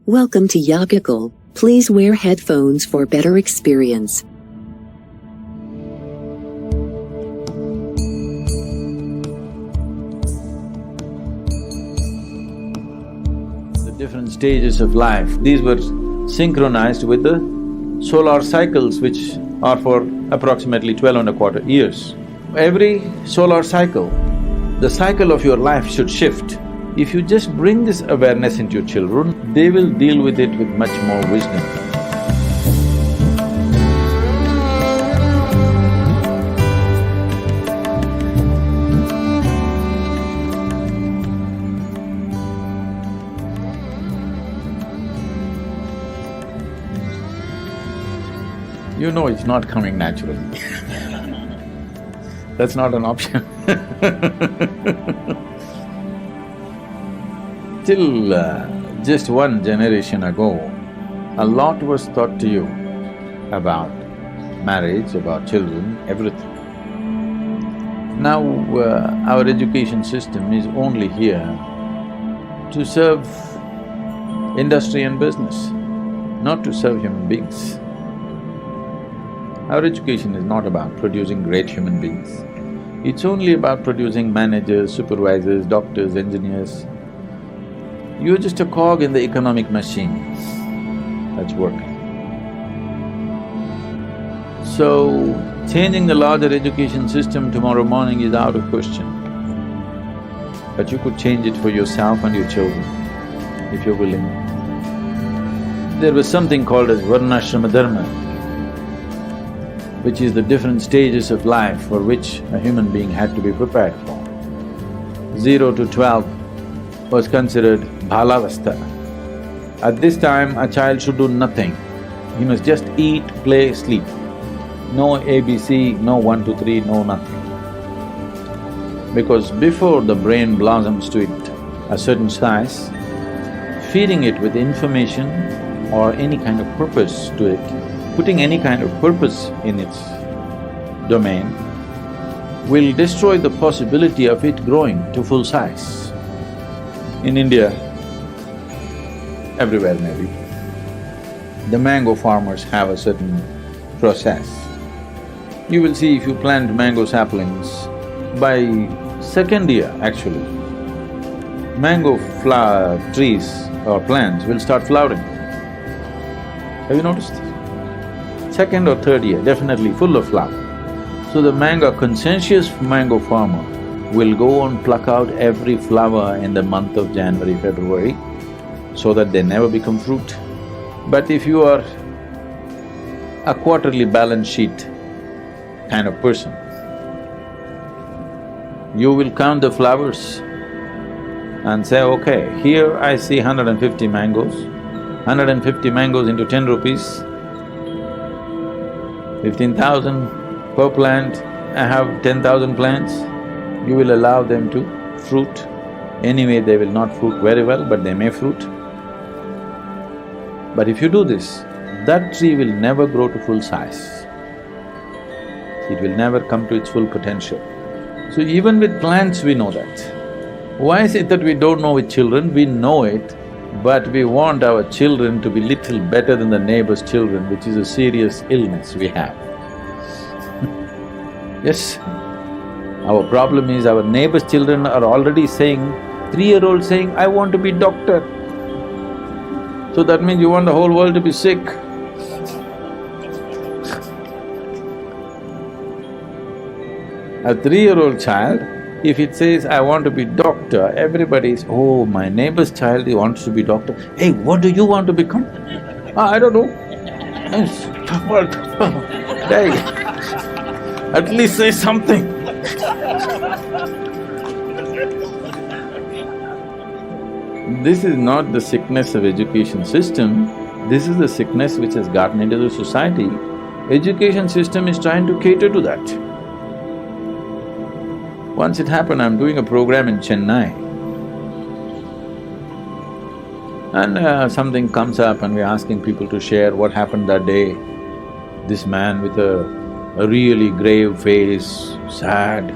Welcome to Yogical. Please wear headphones for better experience. The different stages of life, these were synchronized with the solar cycles which are for approximately 12.25 years. Every solar cycle, the cycle of your life should shift. If you just bring this awareness into your children, they will deal with it with much more wisdom. You know it's not coming naturally. That's not an option. Till just one generation ago, a lot was taught to you about marriage, about children, everything. Now, our education system is only here to serve industry and business, not to serve human beings. Our education is not about producing great human beings. It's only about producing managers, supervisors, doctors, engineers. You're just a cog in the economic machine that's working. So, changing the larger education system tomorrow morning is out of question. But you could change it for yourself and your children, if you're willing. There was something called as Varnashrama Dharma, which is the different stages of life for which a human being had to be prepared for. 0 to 12 was considered bhalavastha. At this time, a child should do nothing. He must just eat, play, sleep. No ABC, no 1, 2, 3, no nothing. Because before the brain blossoms to it a certain size, feeding it with information or any kind of purpose to it, putting any kind of purpose in its domain, will destroy the possibility of it growing to full size. In India, everywhere maybe, the mango farmers have a certain process. You will see if you plant mango saplings, by second year actually, mango flower trees or plants will start flowering. Have you noticed this? Second or third year, definitely full of flower. So the conscientious mango farmer will go and pluck out every flower in the month of January, February, so that they never become fruit. But if you are a quarterly balance sheet kind of person, you will count the flowers and say, okay, here I see 150 mangoes, 150 mangoes into 10 rupees, 15,000 per plant, I have 10,000 plants. You will allow them to fruit. Anyway, they will not fruit very well, but they may fruit. But if you do this, that tree will never grow to full size. It will never come to its full potential. So even with plants we know that. Why is it that we don't know with children? We know it, but we want our children to be little better than the neighbor's children, which is a serious illness we have. Yes. Our problem is our neighbor's children are already saying, 3-year-old saying, I want to be doctor. So that means you want the whole world to be sick. A 3-year-old child, if it says, I want to be doctor, everybody's, oh, my neighbor's child, he wants to be doctor. Hey, what do you want to become? I don't know. Yes, what? Hey, at least say something. This is not the sickness of education system, this is the sickness which has gotten into the society. Education system is trying to cater to that. Once it happened, I'm doing a program in Chennai, and something comes up and we're asking people to share what happened that day. This man with a really grave face, sad,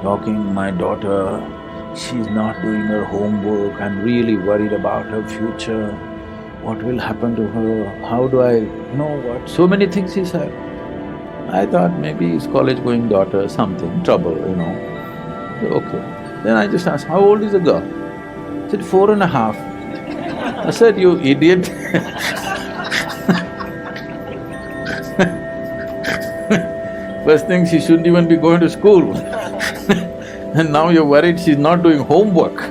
talking, my daughter, she's not doing her homework, I'm really worried about her future. What will happen to her? How do I know what? So many things he said. I thought maybe his college-going daughter, something, trouble. Okay. Then I just asked, how old is the girl? He said, 4.5. I said, you idiot. First thing, she shouldn't even be going to school. And now you're worried she's not doing homework,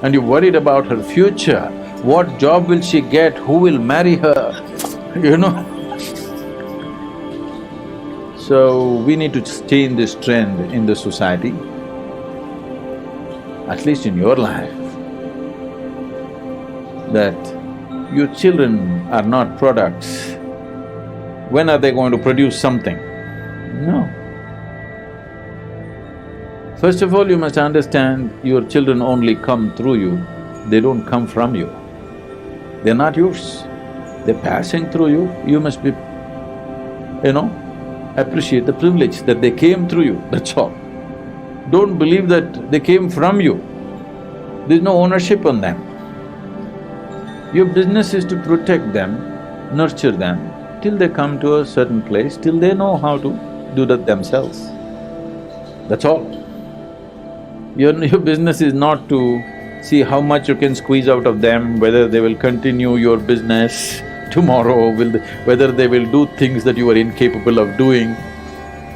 and you're worried about her future. What job will she get? Who will marry her? So, we need to change this trend in the society, at least in your life, that your children are not products. When are they going to produce something? No. First of all, you must understand your children only come through you, they don't come from you. They're not yours, they're passing through you. You must be, appreciate the privilege that they came through you, that's all. Don't believe that they came from you. There's no ownership on them. Your business is to protect them, nurture them, till they come to a certain place, till they know how to do that themselves. That's all. Your business is not to see how much you can squeeze out of them, whether they will continue your business tomorrow, whether they will do things that you are incapable of doing.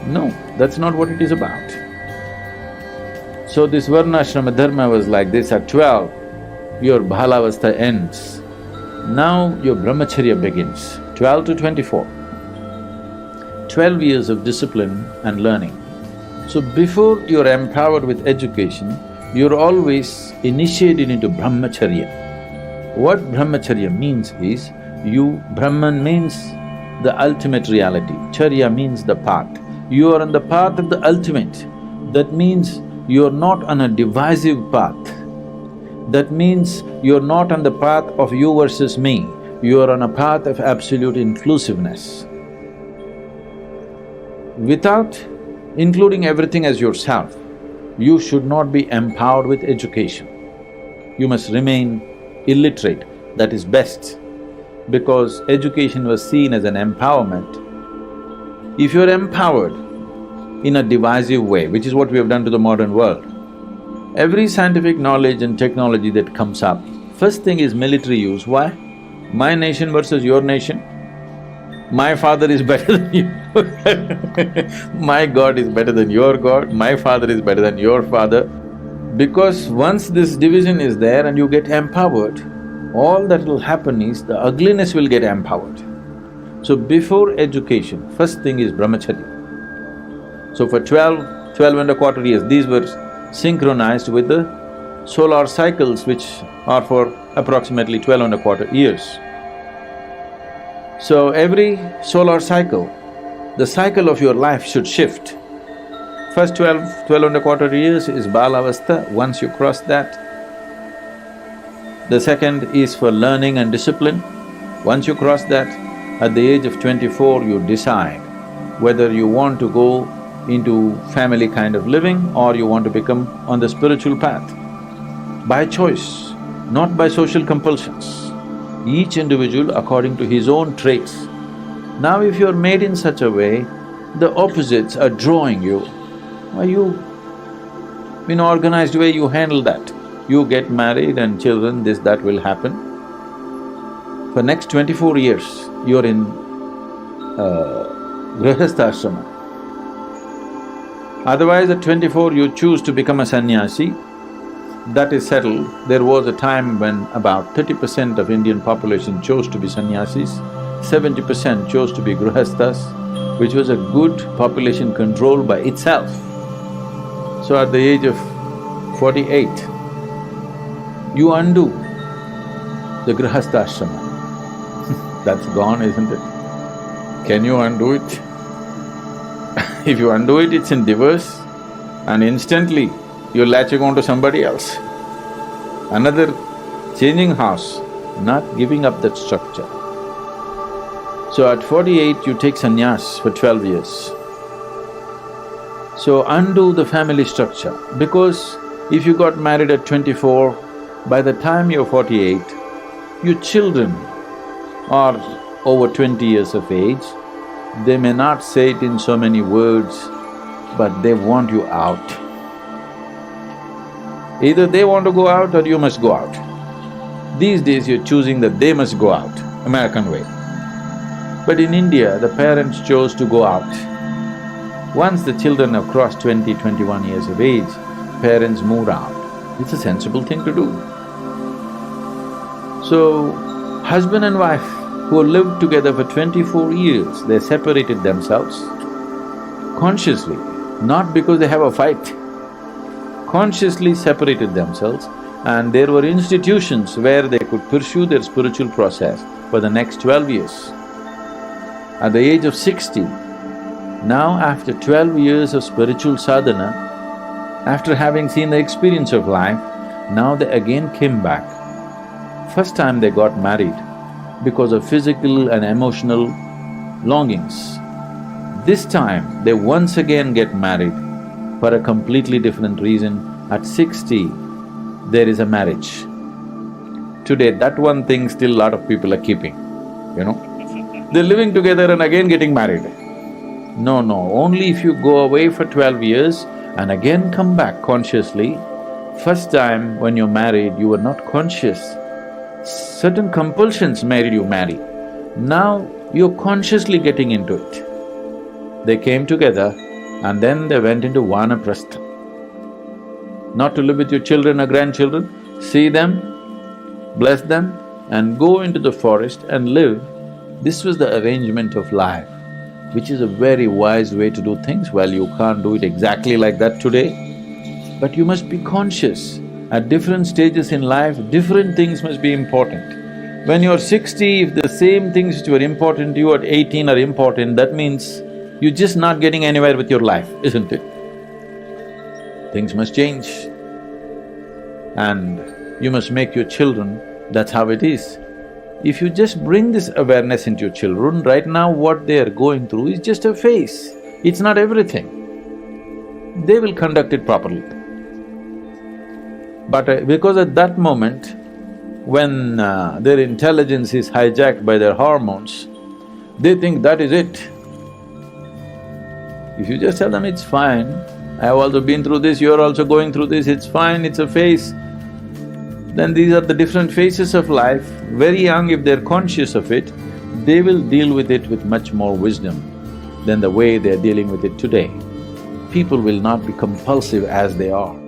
No, that's not what it is about. So this Varnashrama Dharma was like this: at 12, your Bhalavastha ends. Now your Brahmacharya begins, 12 to 24. 12 years of discipline and learning. So before you're empowered with education, you're always initiated into Brahmacharya. What Brahmacharya means is, Brahman means the ultimate reality, Charya means the path. You are on the path of the ultimate. That means you're not on a divisive path. That means you're not on the path of you versus me, you are on a path of absolute inclusiveness. Without including everything as yourself, you should not be empowered with education. You must remain illiterate, that is best, because education was seen as an empowerment. If you're empowered in a divisive way, which is what we have done to the modern world, every scientific knowledge and technology that comes up, first thing is military use. Why? My nation versus your nation. My father is better than you. My God is better than your God, my father is better than your father. Because once this division is there and you get empowered, all that will happen is the ugliness will get empowered. So before education, first thing is Brahmacharya. So for 12.25 years, these were synchronized with the solar cycles, which are for approximately 12.25 years. So every solar cycle, the cycle of your life should shift. First 12.25 years is Balavastha. Once you cross that, the second is for learning and discipline. Once you cross that, at the age of 24, you decide whether you want to go into family kind of living or you want to become on the spiritual path. By choice, not by social compulsions. Each individual according to his own traits. Now if you're made in such a way, the opposites are drawing you. Why in organized way you handle that. You get married and children, this, that will happen. For next 24 years, you're in Grihastha ashrama. Otherwise at 24 you choose to become a sannyasi, that is settled. There was a time when about 30% of Indian population chose to be sannyasis, 70% chose to be grihasthas, which was a good population control by itself. So at the age of 48, you undo the grihastha ashrama. That's gone, isn't it? Can you undo it? If you undo it, it's in divorce and instantly you're latching on to somebody else. Another changing house, not giving up that structure. So at 48, you take sannyas for 12 years. So undo the family structure, because if you got married at 24, by the time you're 48, your children or over 20 years of age, they may not say it in so many words, but they want you out. Either they want to go out or you must go out. These days you're choosing that they must go out, American way. But in India, the parents chose to go out. Once the children have crossed 20, 21 years of age, parents moved out. It's a sensible thing to do. So, husband and wife who lived together for 24 years, they separated themselves consciously, not because they have a fight, consciously separated themselves, and there were institutions where they could pursue their spiritual process for the next 12 years. At the age of 60, now after 12 years of spiritual sadhana, after having seen the experience of life, now they again came back. First time they got married because of physical and emotional longings. This time, they once again get married for a completely different reason. At 60, there is a marriage. Today, that one thing still a lot of people are keeping, you know. They're living together and again getting married. No, only if you go away for 12 years and again come back consciously. First time when you're married, you were not conscious. Certain compulsions made you marry. Now you're consciously getting into it. They came together and then they went into vanaprastha. Not to live with your children or grandchildren, see them, bless them and go into the forest and live. This was the arrangement of life, which is a very wise way to do things. Well, you can't do it exactly like that today, but you must be conscious. At different stages in life, different things must be important. When you're 60, if the same things which were important to you at 18 are important, that means you're just not getting anywhere with your life, isn't it? Things must change. And you must make your children, that's how it is. If you just bring this awareness into your children, right now what they are going through is just a phase, it's not everything. They will conduct it properly. But because at that moment, when their intelligence is hijacked by their hormones, they think that is it. If you just tell them, it's fine, I have also been through this, you're also going through this, it's fine, it's a phase, then these are the different phases of life. Very young, if they're conscious of it, they will deal with it with much more wisdom than the way they're dealing with it today. People will not be compulsive as they are.